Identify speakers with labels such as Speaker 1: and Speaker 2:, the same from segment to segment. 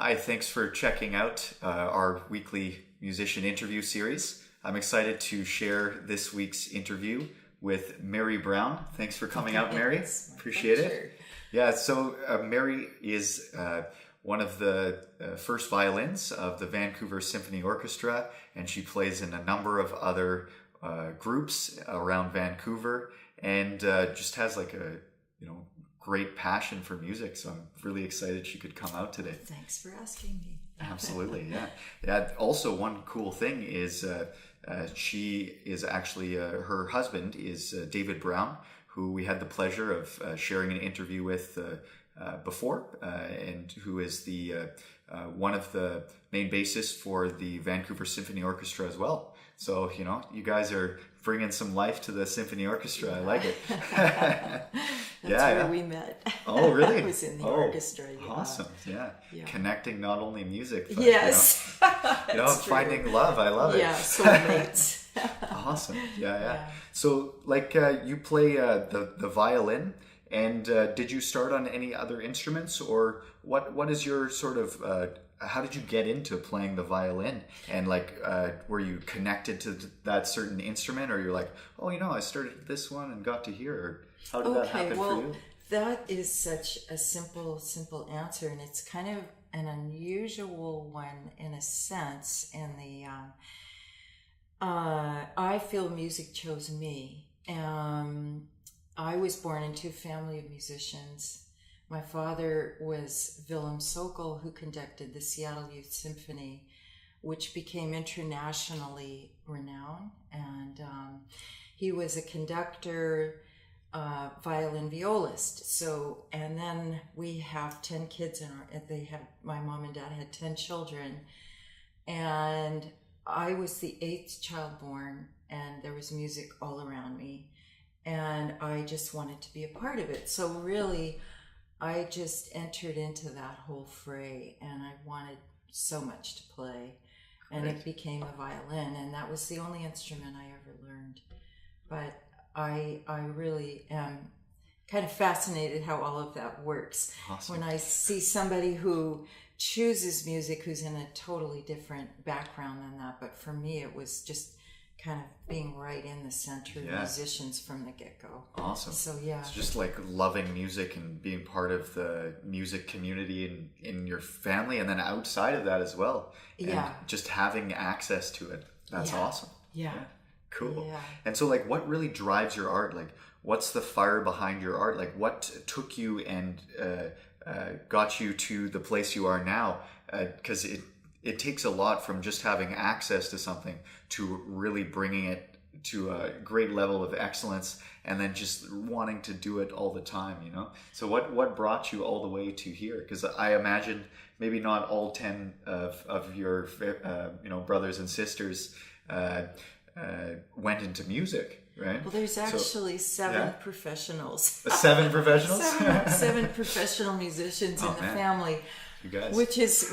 Speaker 1: Hi, thanks for checking out our weekly musician interview series. I'm excited to share this week's interview with Mary Brown. Thanks for coming out, Mary. Appreciate it. Yeah, so Mary is one of the first violins of the Vancouver Symphony Orchestra, and she plays in a number of other groups around Vancouver, and just has like a great passion for music. So I'm really excited she could come out today.
Speaker 2: Thanks for asking me.
Speaker 1: Absolutely, yeah. Also, one cool thing is she is actually her husband is David Brown, who we had the pleasure of sharing an interview with before, and who is the one of the main bassists for the Vancouver Symphony Orchestra as well. So, you guys are bringing some life to the symphony orchestra. I like it.
Speaker 2: That's where we met.
Speaker 1: Oh, really?
Speaker 2: I was in the orchestra.
Speaker 1: Awesome. Yeah. Connecting not only music, but,
Speaker 2: yes.
Speaker 1: finding love. I love it.
Speaker 2: Yeah, soulmates.
Speaker 1: Awesome. Yeah. So, you play the violin, and did you start on any other instruments, or what is your sort of how did you get into playing the violin? And were you connected to that certain instrument, or you're like, I started this one and got to here? Or how did that happen for you?
Speaker 2: That is such a simple answer, and it's kind of an unusual one in a sense. In the I feel music chose me. I was born into a family of musicians. My father was Willem Sokol, who conducted the Seattle Youth Symphony, which became internationally renowned. And he was a conductor, violin violist. So, and then we have 10 kids my mom and dad had 10 children. And I was the 8th child born, and there was music all around me. And I just wanted to be a part of it. So really, I just entered into that whole fray, and I wanted so much to play. And it became a violin, and that was the only instrument I ever learned. But I really am kind of fascinated how all of that works.
Speaker 1: Awesome.
Speaker 2: When I see somebody who chooses music who's in a totally different background than that. But for me, it was just kind of being right in the center of musicians from the get-go.
Speaker 1: Awesome.
Speaker 2: So
Speaker 1: it's just like loving music and being part of the music community in your family, and then outside of that as well. And just having access to it. That's awesome.
Speaker 2: Yeah.
Speaker 1: Cool.
Speaker 2: Yeah.
Speaker 1: And so what really drives your art? What's the fire behind your art? What took you and got you to the place you are now? Because it takes a lot from just having access to something to really bringing it to a great level of excellence, and then just wanting to do it all the time, So what brought you all the way to here? Because I imagine maybe not all 10 of your brothers and sisters went into music, right?
Speaker 2: Well, there's actually 7 professionals.
Speaker 1: 7 professionals?
Speaker 2: 7 professional musicians in the family.
Speaker 1: You guys.
Speaker 2: Which is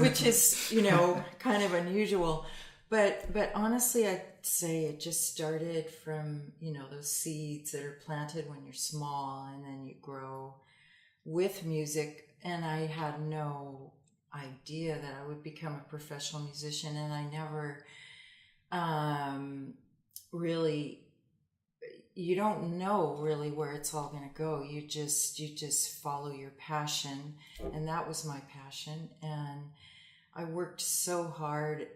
Speaker 2: kind of unusual, but honestly, I'd say it just started from those seeds that are planted when you're small, and then you grow with music. And I had no idea that I would become a professional musician, and I never really. You don't know really where it's all going to go. You just follow your passion, and that was my passion. And I worked so hard.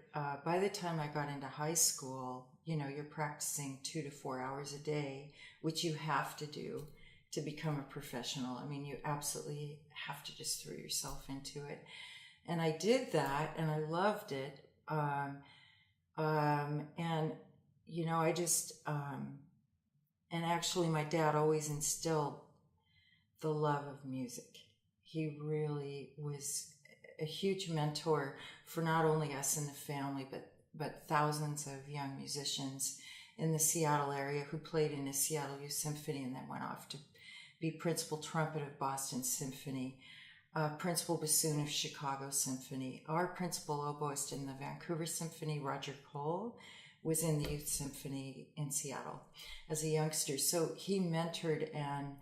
Speaker 2: By the time I got into high school, you're practicing 2 to 4 hours a day, which you have to do to become a professional. I mean, you absolutely have to just throw yourself into it. And I did that, and I loved it. I just... And actually, my dad always instilled the love of music. He really was a huge mentor for not only us in the family, but thousands of young musicians in the Seattle area who played in the Seattle Youth Symphony and then went off to be principal trumpet of Boston Symphony, principal bassoon of Chicago Symphony. Our principal oboist in the Vancouver Symphony, Roger Cole, was in the Youth Symphony in Seattle as a youngster. So he mentored and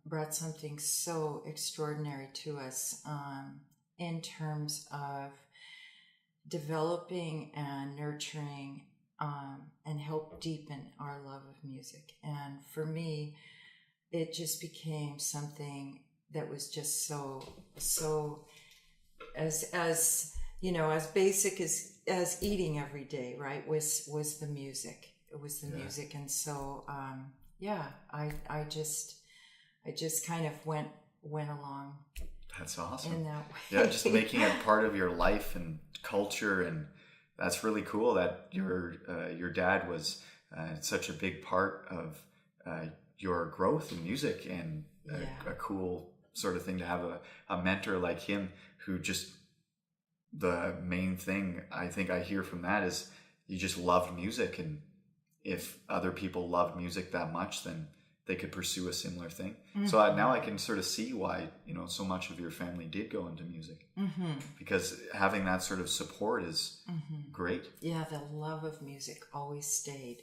Speaker 2: brought something so extraordinary to us in terms of developing and nurturing and help deepen our love of music. And for me, it just became something that was just so as you know, as basic as eating every day, right? Was the music. It was the music. And so I just kind of went along.
Speaker 1: That's awesome.
Speaker 2: In that way.
Speaker 1: Yeah, just making it part of your life and culture, and that's really cool that your dad was such a big part of your growth in music, and a cool sort of thing to have a mentor like him who just, the main thing I think I hear from that is you just loved music, and if other people loved music that much, then they could pursue a similar thing. Mm-hmm. So now I can sort of see why, you know, so much of your family did go into music, because having that sort of support is great. Yeah,
Speaker 2: the love of music always stayed.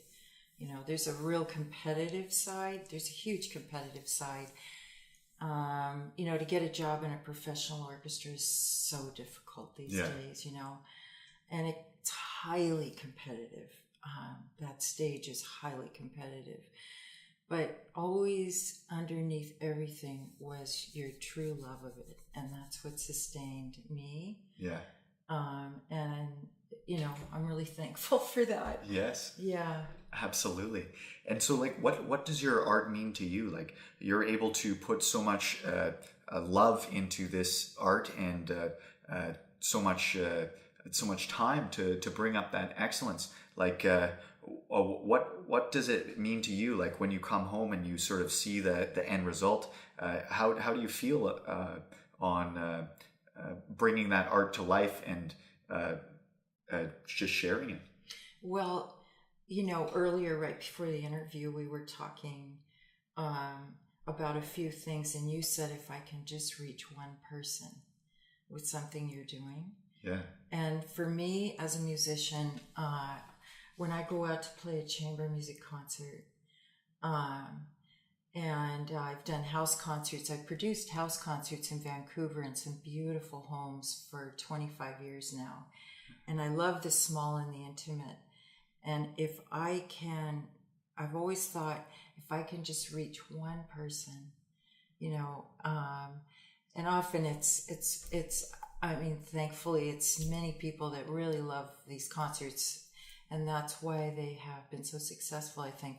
Speaker 2: You know, there's a real competitive side. There's a huge competitive side. You know, to get a job in a professional orchestra is so difficult these days, you know, and it's highly competitive. That stage is highly competitive. But always underneath everything was your true love of it. And that's what sustained me.
Speaker 1: Yeah.
Speaker 2: And, you know, I'm really thankful for that.
Speaker 1: Yes.
Speaker 2: Yeah.
Speaker 1: Absolutely. And so, like, what does your art mean to you? Like, you're able to put so much love into this art, and so much time to bring up that excellence. Like, what does it mean to you? Like, when you come home and you sort of see the end result, how do you feel on bringing that art to life and just sharing it?
Speaker 2: Well, you know, earlier, right before the interview, we were talking about a few things, and you said if I can just reach one person with something you're doing.
Speaker 1: Yeah.
Speaker 2: And for me, as a musician, when I go out to play a chamber music concert, and I've done house concerts, I've produced house concerts in Vancouver in some beautiful homes for 25 years now. And I love the small and the intimate. And if I can, I've always thought, if I can just reach one person, you know, and often it's, I mean, thankfully it's many people that really love these concerts, and that's why they have been so successful, I think.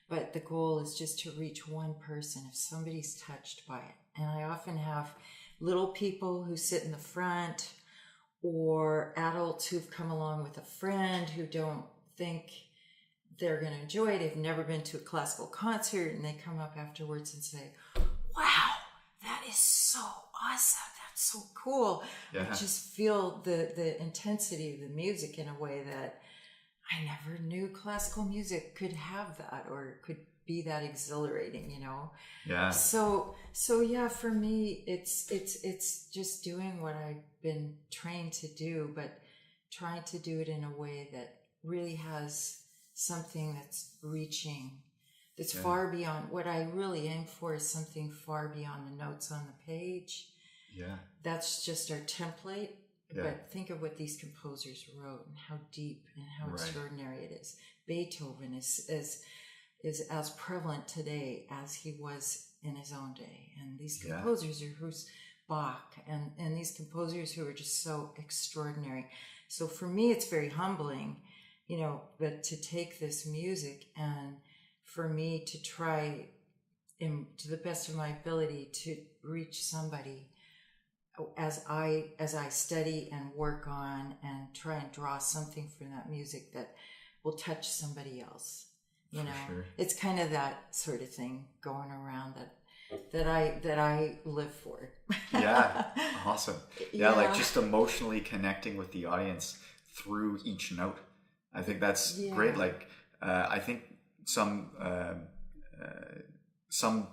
Speaker 2: But the goal is just to reach one person if somebody's touched by it. And I often have little people who sit in the front, or adults who've come along with a friend who don't think they're going to enjoy it. They've never been to a classical concert, and they come up afterwards and say, wow, that is so awesome. That's so cool.
Speaker 1: Yeah.
Speaker 2: I just feel the intensity of the music in a way that I never knew classical music could have that, or could be that exhilarating, you know?
Speaker 1: Yeah.
Speaker 2: So yeah, for me, it's just doing what I've been trained to do, but trying to do it in a way that really has something that's reaching, that's far beyond. What I really aim for is something far beyond the notes on the page.
Speaker 1: Yeah.
Speaker 2: That's just our template.
Speaker 1: Yeah.
Speaker 2: But think of what these composers wrote and how deep and how extraordinary it is. Beethoven is as prevalent today as he was in his own day. And these composers are who's Bach and these composers who are just so extraordinary. So for me, it's very humbling, you know, but to take this music and for me to try to the best of my ability to reach somebody as I study and work on and try and draw something from that music that will touch somebody else. You know, it's kind of that sort of thing going around that I live for.
Speaker 1: Yeah, awesome. Yeah, like just emotionally connecting with the audience through each note. I think that's great. Like, I think some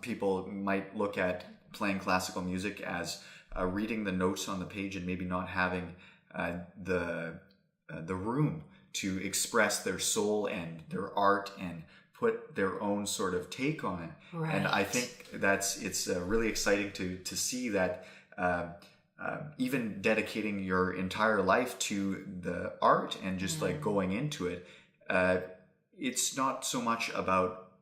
Speaker 1: people might look at playing classical music as reading the notes on the page and maybe not having the room to express their soul and their art and put their own sort of take on it. Right. And I think it's really exciting to see that even dedicating your entire life to the art and just like going into it, it's not so much about,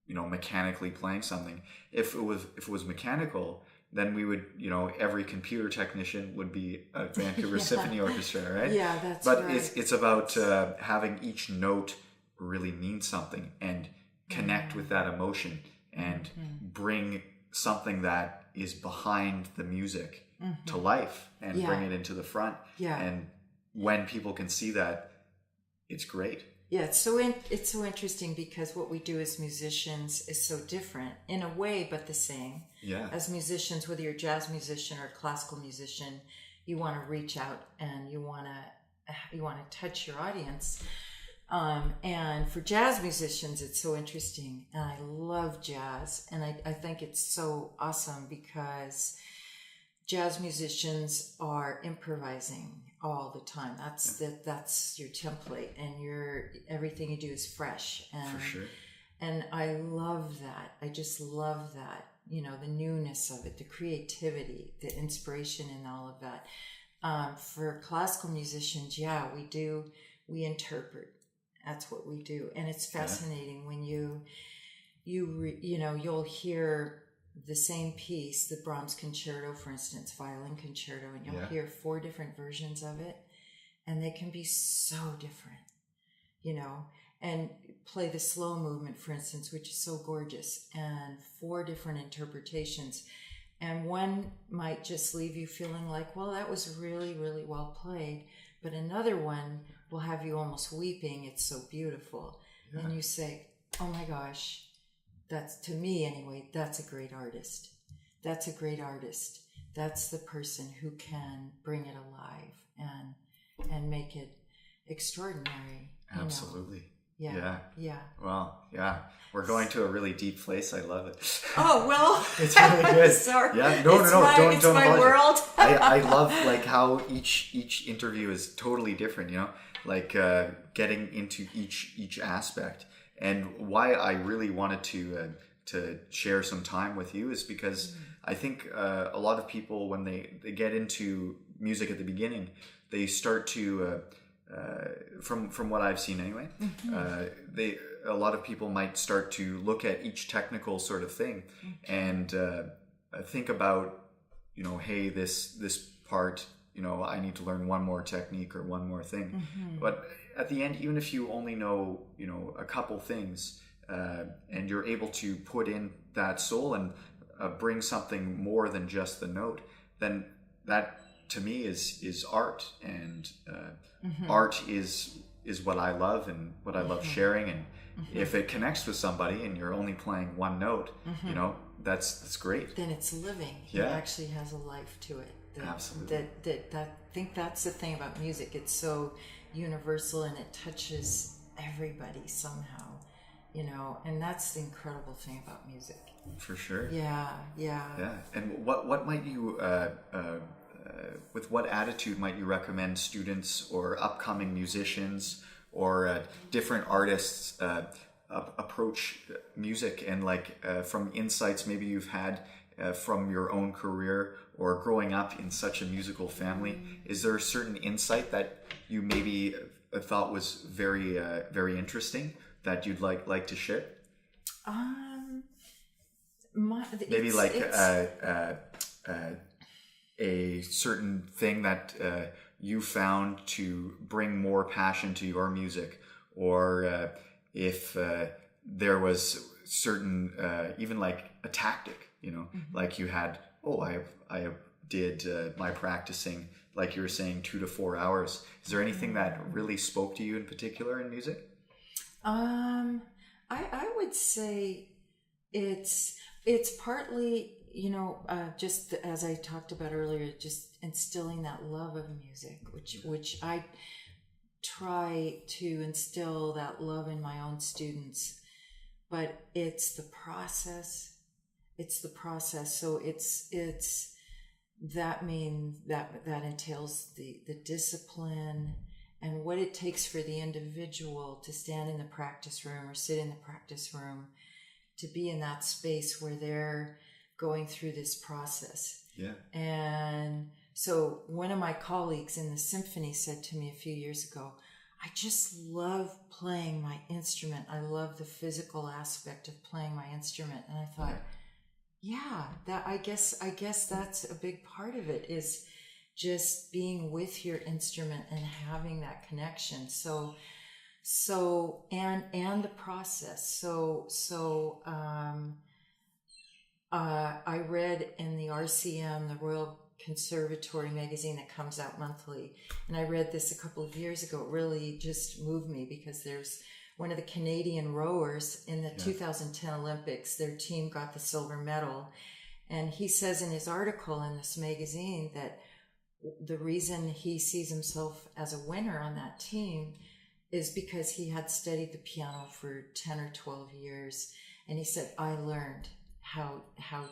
Speaker 1: you know, mechanically playing something. If it was mechanical, then we would, you know, every computer technician would be a Vancouver Symphony Orchestra, right?
Speaker 2: Yeah, that's
Speaker 1: but
Speaker 2: right.
Speaker 1: it's about having each note really mean something and connect with that emotion and bring something that is behind the music to life and bring it into the front.
Speaker 2: Yeah.
Speaker 1: And when people can see that, it's great.
Speaker 2: Yeah, it's so interesting because what we do as musicians is so different in a way, but the same.
Speaker 1: Yeah.
Speaker 2: As musicians, whether you're a jazz musician or a classical musician, you want to reach out and you want to touch your audience. And for jazz musicians, it's so interesting. And I love jazz, and I think it's so awesome because jazz musicians are improvising all the time. That's your template, and everything you do is fresh. And,
Speaker 1: for sure.
Speaker 2: And I love that. I just love that. You know, the newness of it, the creativity, the inspiration, and all of that. For classical musicians, we interpret. That's what we do, and it's fascinating when you'll hear the same piece, the Brahms concerto, for instance, violin concerto, and you'll hear 4 different versions of it, and they can be so different, you know, and play the slow movement, for instance, which is so gorgeous, and 4 different interpretations. And one might just leave you feeling like, well, that was really, really well played. But another one will have you almost weeping. It's so beautiful. Yeah. And you say, oh my gosh, that's, to me anyway, that's a great artist. That's a great artist. That's the person who can bring it alive and make it extraordinary.
Speaker 1: Absolutely.
Speaker 2: Yeah.
Speaker 1: Well, yeah. We're going to a really deep place. I love it.
Speaker 2: Oh, well.
Speaker 1: It's really good.
Speaker 2: Sorry.
Speaker 1: Yeah. No.
Speaker 2: It's
Speaker 1: Don't
Speaker 2: my
Speaker 1: apologize.
Speaker 2: world.
Speaker 1: I love like how each interview is totally different, you know, like getting into each aspect. And why I really wanted to share some time with you is because I think a lot of people, when they get into music at the beginning, they start to from what I've seen anyway, a lot of people might start to look at each technical sort of thing and think about, you know, hey, this part, you know, I need to learn one more technique or one more thing. But at the end, even if you only know, you know, a couple things, and you're able to put in that soul and bring something more than just the note, then that to me is art, and art is what I love and what I love sharing. And if it connects with somebody and you're only playing one note, you know, that's great.
Speaker 2: Then it's living.
Speaker 1: Yeah.
Speaker 2: It actually has a life to it.
Speaker 1: Absolutely.
Speaker 2: I think that's the thing about music. It's so universal and it touches everybody somehow, you know, and that's the incredible thing about music.
Speaker 1: For sure.
Speaker 2: Yeah.
Speaker 1: And what might you with what attitude might you recommend students or upcoming musicians or different artists approach music, and like from insights maybe you've had from your own career or growing up in such a musical family? Is there a certain insight that you maybe thought was very very interesting that you'd like to share? Maybe like a certain thing that you found to bring more passion to your music, or if there was certain even like a tactic, you know, like you had, I did my practicing, like you were saying, 2 to 4 hours. Is there anything that really spoke to you in particular in music?
Speaker 2: I would say it's partly, you know, just as I talked about earlier, just instilling that love of music, which I try to instill that love in my own students, but it's the process. So it's that means that entails the discipline and what it takes for the individual to stand in the practice room or sit in the practice room, to be in that space where they're going through this process.
Speaker 1: Yeah.
Speaker 2: And So one of my colleagues in the symphony said to me a few years ago, I just love playing my instrument. I love the physical aspect of playing my instrument. And I thought, yeah, that I guess that's a big part of it, is just being with your instrument and having that connection. So and the process. I read in the RCM, the Royal Conservatory magazine that comes out monthly, and I read this a couple of years ago. It really just moved me, because there's one of the Canadian rowers in the 2010 Olympics. Their team got the silver medal, and he says in his article in this magazine that the reason he sees himself as a winner on that team is because he had studied the piano for 10 or 12 years. And he said, I learned how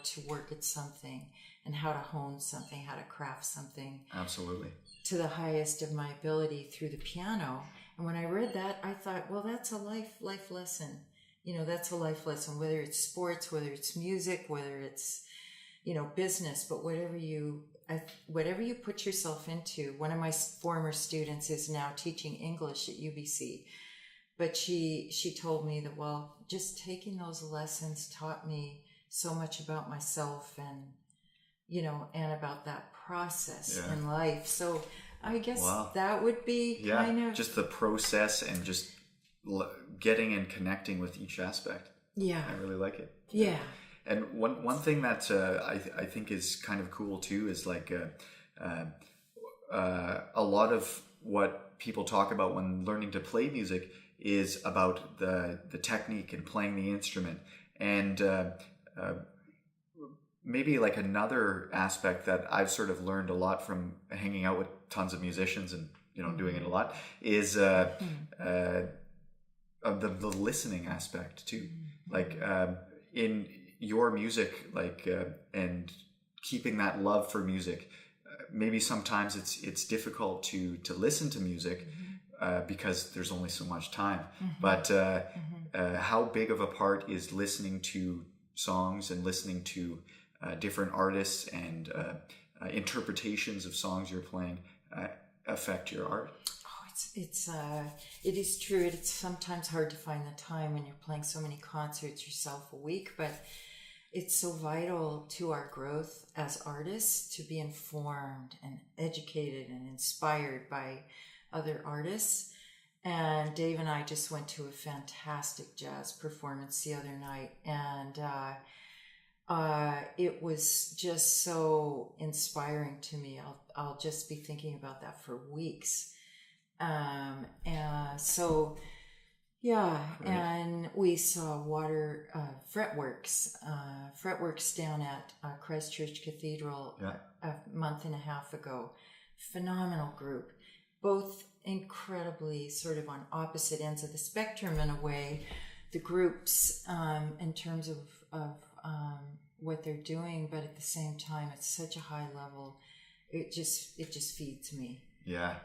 Speaker 2: to work at something and how to hone something, how to craft something.
Speaker 1: Absolutely.
Speaker 2: To the highest of my ability through the piano. And when I read that, I thought, well, that's a life lesson. That's a life lesson, whether it's sports, whether it's music, whether it's, business, but whatever you put yourself into. One of my former students is now teaching English at UBC, but she told me that, well, just taking those lessons taught me so much about myself and, and about that process in life. So I guess that would be kind of
Speaker 1: just the process and just getting and connecting with each aspect.
Speaker 2: Yeah.
Speaker 1: I really like it.
Speaker 2: Yeah.
Speaker 1: And one thing that I think is kind of cool too is like a lot of what people talk about when learning to play music is about the technique and playing the instrument. And maybe like another aspect that I've sort of learned a lot from hanging out with tons of musicians and doing it a lot is the listening aspect too. Like in your music, like and keeping that love for music. Maybe sometimes it's difficult to listen to music because there's only so much time. But how big of a part is listening to songs and listening to different artists and interpretations of songs you're playing affect your art?
Speaker 2: It is true. It's sometimes hard to find the time when you're playing so many concerts yourself a week, but it's so vital to our growth as artists to be informed and educated and inspired by other artists. And Dave and I just went to a fantastic jazz performance the other night, and it was just so inspiring to me. I'll just be thinking about that for weeks. And we saw Fretworks down at Christchurch Cathedral a month and a half ago. Phenomenal group, both incredibly sort of on opposite ends of the spectrum in a way. The groups, in terms of what they're doing, but at the same time, it's such a high level. It just feeds me.
Speaker 1: Yeah.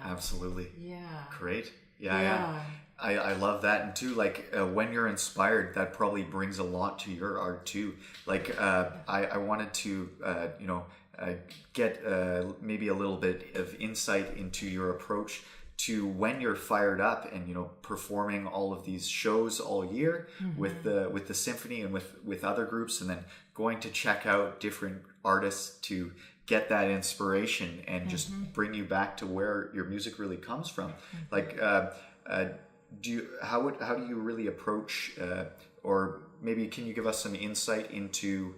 Speaker 1: Absolutely.
Speaker 2: Yeah.
Speaker 1: Great. Yeah. I love that. And too, like when you're inspired, that probably brings a lot to your art too. Like I wanted to get maybe a little bit of insight into your approach to when you're fired up and performing all of these shows all year with the symphony and with other groups, and then going to check out different artists to get that inspiration and just bring you back to where your music really comes from. Like how do you really approach or maybe can you give us some insight into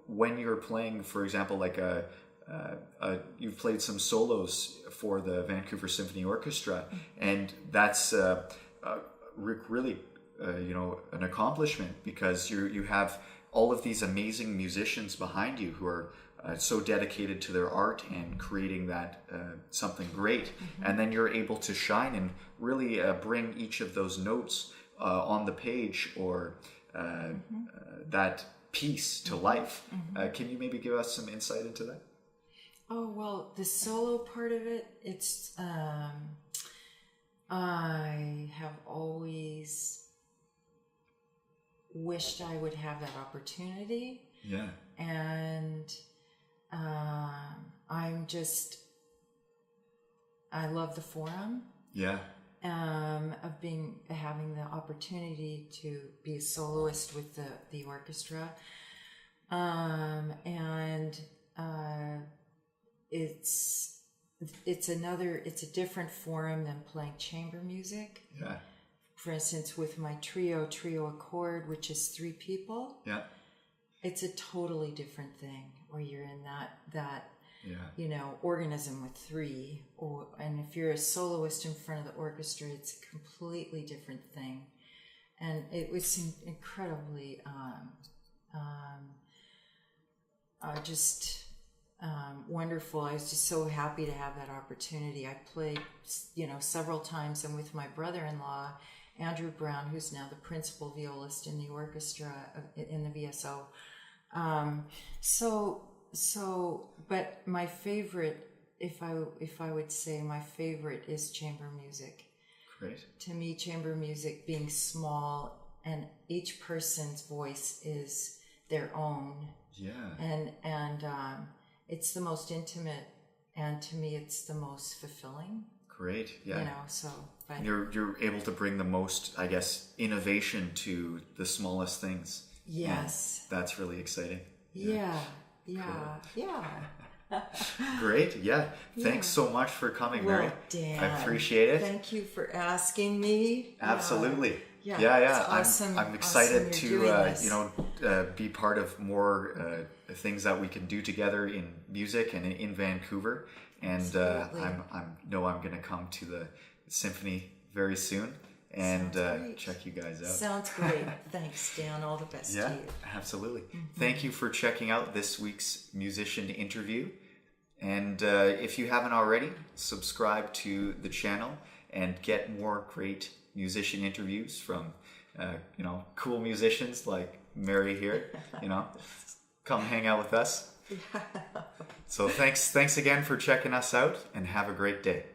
Speaker 1: when you're playing, for example, like you've played some solos for the Vancouver Symphony Orchestra, and that's really an accomplishment, because you have all of these amazing musicians behind you who are so dedicated to their art and creating that something great, and then you're able to shine and really bring each of those notes on the page or that piece to life. Can you maybe give us some insight into that?
Speaker 2: Oh, well, the solo part of it, it's I have always wished I would have that opportunity.
Speaker 1: Yeah.
Speaker 2: And I I love the forum.
Speaker 1: Yeah.
Speaker 2: Of having the opportunity to be a soloist with the orchestra. It's a different forum than playing chamber music.
Speaker 1: Yeah.
Speaker 2: For instance, with my trio accord, which is 3 people.
Speaker 1: Yeah.
Speaker 2: It's a totally different thing where you're in that
Speaker 1: yeah.
Speaker 2: organism with 3, and if you're a soloist in front of the orchestra, it's a completely different thing. And it was incredibly wonderful. I was just so happy to have that opportunity. I played, several times, and with my brother-in-law, Andrew Brown, who's now the principal violist in the orchestra in the VSO. But my favorite, if I would say my favorite, is chamber music.
Speaker 1: Great.
Speaker 2: To me, chamber music, being small and each person's voice is their own.
Speaker 1: Yeah.
Speaker 2: And it's the most intimate, and to me, it's the most fulfilling.
Speaker 1: Great. Yeah.
Speaker 2: But
Speaker 1: you're able to bring the most, I guess, innovation to the smallest things.
Speaker 2: Yes.
Speaker 1: And that's really exciting.
Speaker 2: Yeah.
Speaker 1: Great. Yeah. Thanks so much for coming, Mary.
Speaker 2: Dan,
Speaker 1: I appreciate it.
Speaker 2: Thank you for asking me.
Speaker 1: Absolutely.
Speaker 2: Yeah.
Speaker 1: It's
Speaker 2: awesome.
Speaker 1: I'm excited
Speaker 2: awesome
Speaker 1: to be part of more things that we can do together in music and in Vancouver. And I'm going to come to the symphony very soon and check you guys out.
Speaker 2: Sounds great. Thanks, Dan. All the best to you.
Speaker 1: Absolutely. Mm-hmm. Thank you for checking out this week's musician interview. And if you haven't already, subscribe to the channel and get more great musician interviews from cool musicians like Mary here. Come hang out with us. So thanks again for checking us out, and have a great day.